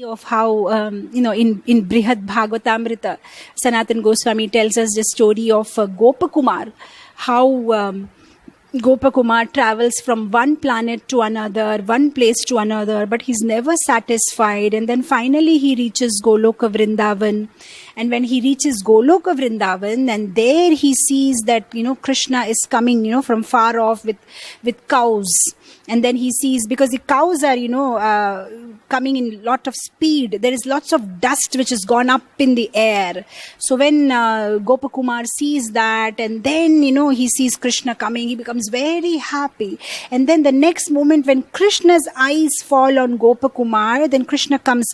of how, in Brihad Bhagavatamrita, Sanatan Goswami tells us the story of Gopakumar, how Gopakumar travels from one planet to another, one place to another, but he's never satisfied. And then finally he reaches Goloka Vrindavan. And when he reaches Goloka Vrindavan, and there he sees that, Krishna is coming, from far off with cows. And then he sees, because the cows are, coming in lot of speed, there is lots of dust which has gone up in the air. So when Gopakumar sees that, and then, he sees Krishna coming, he becomes very happy. And then the next moment when Krishna's eyes fall on Gopakumar, then Krishna comes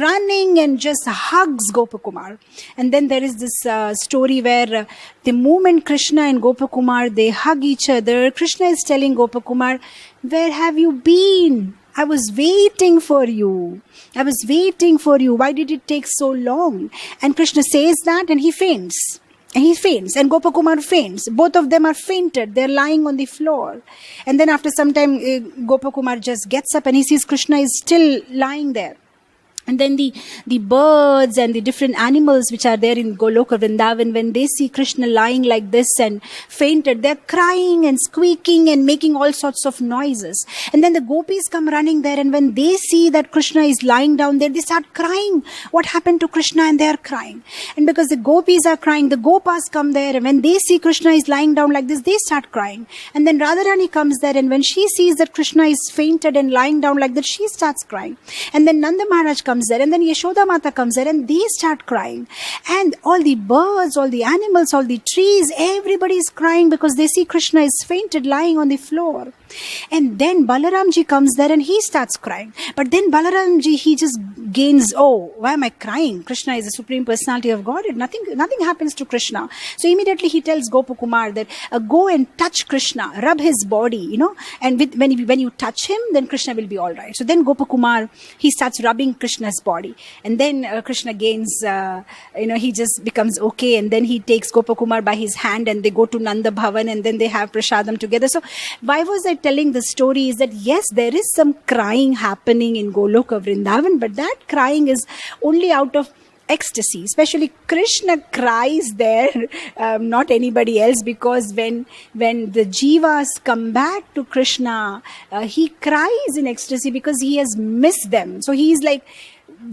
running and just hugs Gopakumar. And then there is this story where the moment Krishna and Gopakumar, they hug each other, Krishna is telling Gopakumar, "Where have you been? I was waiting for you. I was waiting for you. Why did it take so long?" And Krishna says that and he faints. And he faints and Gopakumar faints. Both of them are fainted. They're lying on the floor. And then after some time, Gopakumar just gets up and he sees Krishna is still lying there. And then the birds and the different animals which are there in Goloka Vrindavan, when they see Krishna lying like this and fainted, they're crying and squeaking and making all sorts of noises. And then the gopis come running there, and when they see that Krishna is lying down there, they start crying. What happened to Krishna? And they're crying. And because the gopis are crying, the gopas come there, and when they see Krishna is lying down like this, they start crying. And then Radharani comes there, and when she sees that Krishna is fainted and lying down like that, she starts crying. And then Nanda Maharaj comes there, and then Yashoda Mata comes there, and they start crying. And all the birds, all the animals, all the trees, everybody is crying because they see Krishna is fainted lying on the floor. And then Balaramji comes there and he starts crying. But then Balaramji, he just gains, "Oh, why am I crying? Krishna is the Supreme Personality of Godhead. Nothing happens to Krishna." So immediately he tells Gopakumar that go and touch Krishna, rub his body, and when you touch him, then Krishna will be all right. So then Gopakumar, he starts rubbing Krishna's body. And then Krishna gains, he just becomes okay. And then he takes Gopakumar by his hand and they go to Nanda Bhavan, and then they have prasadam together. So why was I telling the story is that yes, there is some crying happening in Goloka Vrindavan, but that crying is only out of ecstasy. Especially Krishna cries there, not anybody else, because when the jivas come back to Krishna, he cries in ecstasy because he has missed them. So he's like,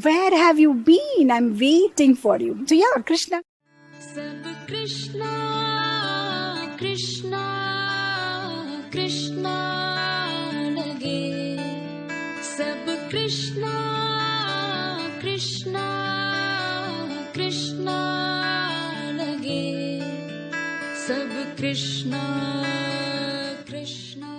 "Where have you been? I'm waiting for you." So yeah, Krishna. Sab Krishna, Krishna, Krishna lage. Sab Krishna, Krishna, Krishna lage. Sab Krishna, Krishna.